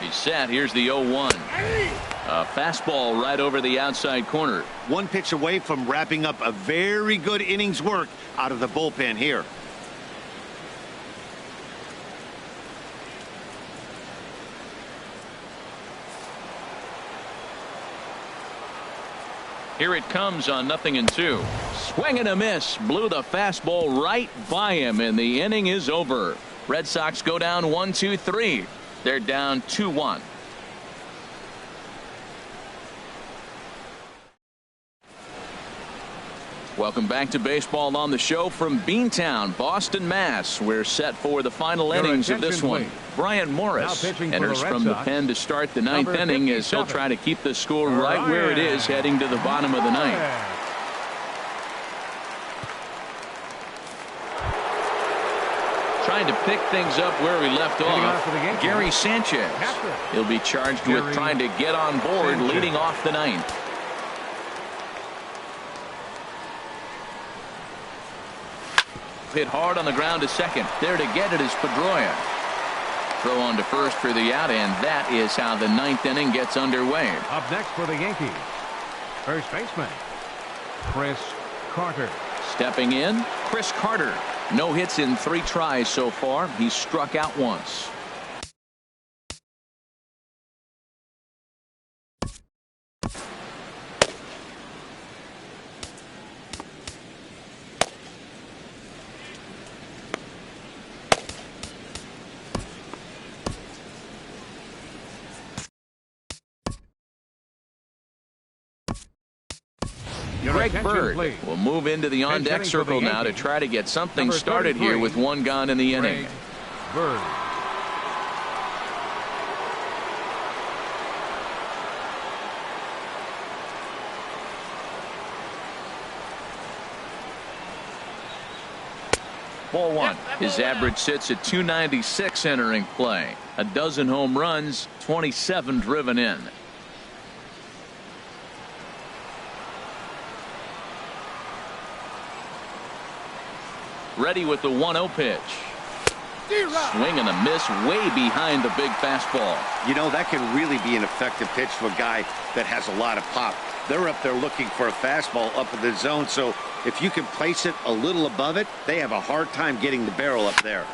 He's set. Here's the 0-1. A fastball right over the outside corner. One pitch away from wrapping up a very good inning's work out of the bullpen here. Here it comes on 0-2. Swing and a miss. Blew the fastball right by him, and the inning is over. Red Sox go down 1-2-3. They're down 2-1. Welcome back to Baseball on the Show from Beantown, Boston, Mass. We're set for the final innings of this one. Brian Morris enters from the pen to start the 9th inning as he'll try to keep the score right where it is heading to the bottom of the 9th. Trying to pick things up where we left off. Gary Sanchez. He'll be charged with trying to get on board leading off the 9th. Hit hard on the ground to second. There to get it is Pedroia. Throw on to first for the out, and that is how the 9th inning gets underway. Up next for the Yankees, first baseman Chris Carter. Stepping in, Chris Carter. No hits in 3 tries so far. He's struck out once. Greg Bird will move into the on-deck circle now to try to get something started here with 1 gone in the inning. Bird. Ball 1. His average sits at 296 entering play. A dozen home runs, 27 driven in. Ready with the 1-0 pitch. Swing and a miss way behind the big fastball. You know, that can really be an effective pitch to a guy that has a lot of pop. They're up there looking for a fastball up in the zone, so if you can place it a little above it, they have a hard time getting the barrel up there.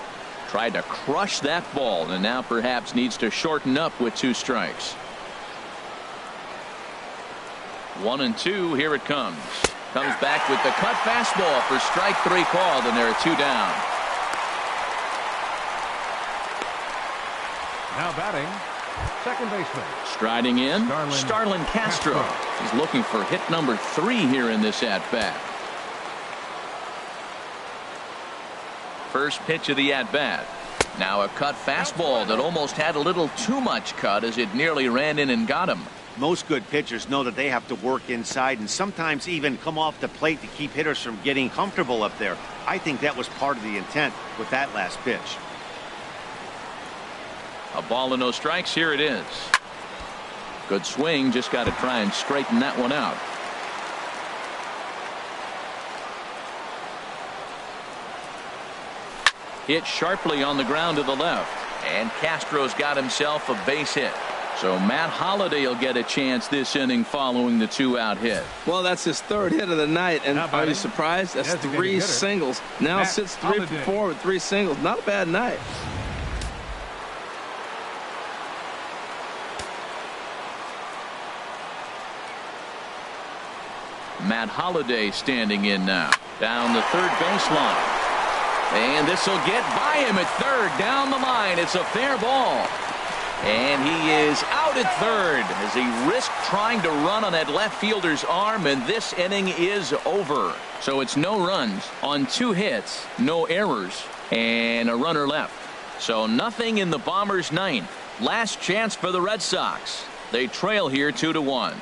Tried to crush that ball, and now perhaps needs to shorten up with 2 strikes. 1-2, here it comes. Comes back with the cut fastball for strike 3 called, and there are 2 down. Now batting, Second baseman. Striding in, Starlin Castro. He's looking for hit number 3 here in this at-bat. First pitch of the at-bat. Now a cut fastball that almost had a little too much cut as it nearly ran in and got him. Most good pitchers know that they have to work inside and sometimes even come off the plate to keep hitters from getting comfortable up there. I think that was part of the intent with that last pitch. A ball and no strikes. Here it is. Good swing. Just got to try and straighten that one out. Hit sharply on the ground to the left. And Castro's got himself a base hit. So Matt Holliday will get a chance this inning following the 2-out hit. Well, that's his 3rd hit of the night. And are you surprised? That's 3 singles. Now sits 3 for 4 with 3 singles. Not a bad night. Matt Holliday standing in now. Down the third baseline. And this will get by him at third. Down the line. It's a fair ball. And he is out at third as he risked trying to run on that left fielder's arm, and this inning is over. So it's no runs on 2 hits, no errors, and a runner left. So nothing in the Bombers' 9th. Last chance for the Red Sox. They trail here 2-1.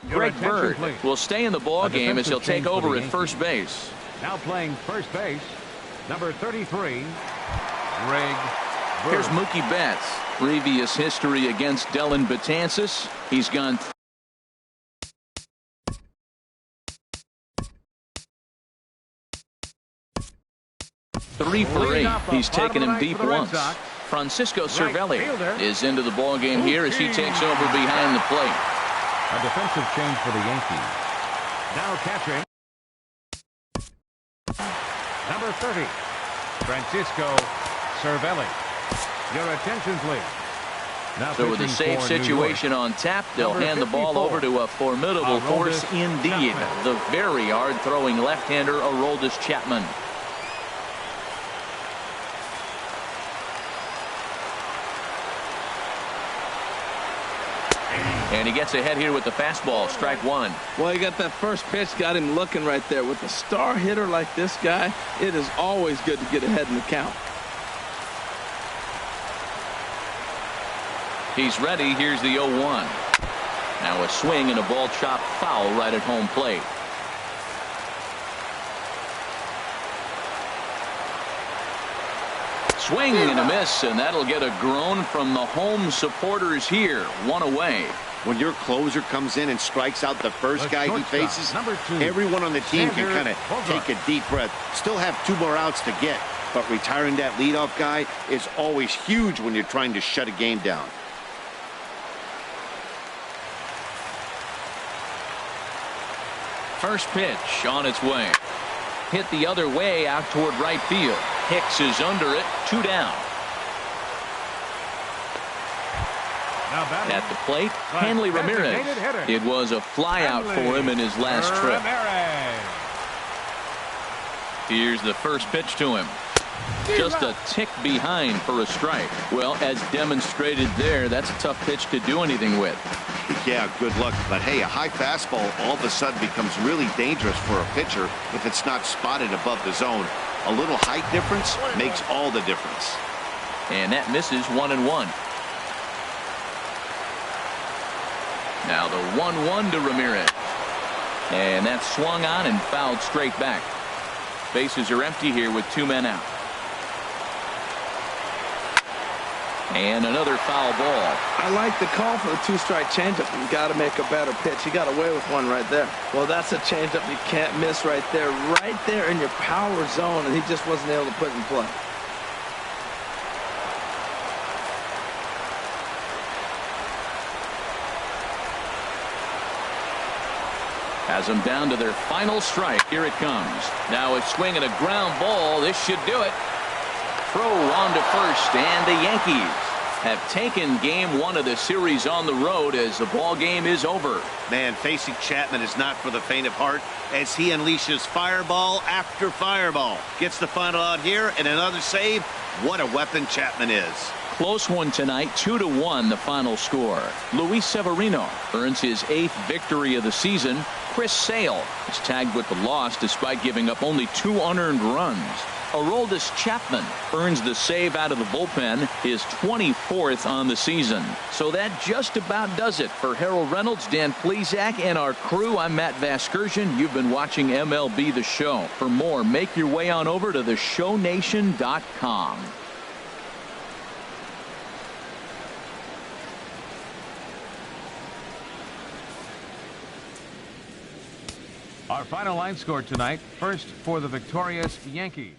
Greg Bird will stay in the ball game as he'll take over at first base. Now playing first base, number 33, Greg Bird. Here's Mookie Betts. Previous history against Dellin Betances. He's gone 3 for 8. He's taken him deep once. Francisco Cervelli is into the ball game here as he takes over behind the plate. A defensive change for the Yankees. Now catching, number 30, Francisco Cervelli. Your attention, please. Now so with a safe situation on tap, they'll hand the ball over to a formidable force indeed. The very hard-throwing left-hander, Aroldis Chapman. And he gets ahead here with the fastball. Strike 1. Well, he got that first pitch, got him looking right there. With a star hitter like this guy, it is always good to get ahead in the count. He's ready. Here's the 0-1. Now a swing and a ball chopped foul right at home plate. Swing and a miss, and that'll get a groan from the home supporters here. 1 away. When your closer comes in and strikes out the first guy he faces, everyone on the team can kind of take a deep breath. Still have 2 more outs to get, but retiring that leadoff guy is always huge when you're trying to shut a game down. First pitch on its way. Hit the other way out toward right field. Hicks is under it. 2 down. At the plate, Hanley Ramirez. It was a flyout for him in his last trip. Here's the first pitch to him. Just a tick behind for a strike. Well, as demonstrated there, that's a tough pitch to do anything with. Yeah, good luck. But hey, a high fastball all of a sudden becomes really dangerous for a pitcher if it's not spotted above the zone. A little height difference makes all the difference. And that misses 1-1. Now the 1-1 to Ramirez. And that's swung on and fouled straight back. Bases are empty here with 2 men out. And another foul ball. I like the call for the 2-strike changeup. You got to make a better pitch. He got away with one right there. Well, that's a changeup you can't miss right there in your power zone, and he just wasn't able to put it in play. Has them down to their final strike. Here it comes. Now a swing and a ground ball. This should do it. Throw on to first, and the Yankees have taken game 1 of the series on the road as the ball game is over. Man, facing Chapman is not for the faint of heart as he unleashes fireball after fireball. Gets the final out here and another save. What a weapon Chapman is. close one tonight, 2-1 the final score. Luis Severino earns his 8th victory of the season. Chris Sale is tagged with the loss despite giving up only 2 unearned runs. Aroldis Chapman earns the save out of the bullpen, his 24th on the season. So that just about does it for Harold Reynolds, Dan Plesac, and our crew. I'm Matt Vasgersian. You've been watching MLB The Show. For more, make your way on over to theshownation.com. Our final line score tonight, first for the victorious Yankees.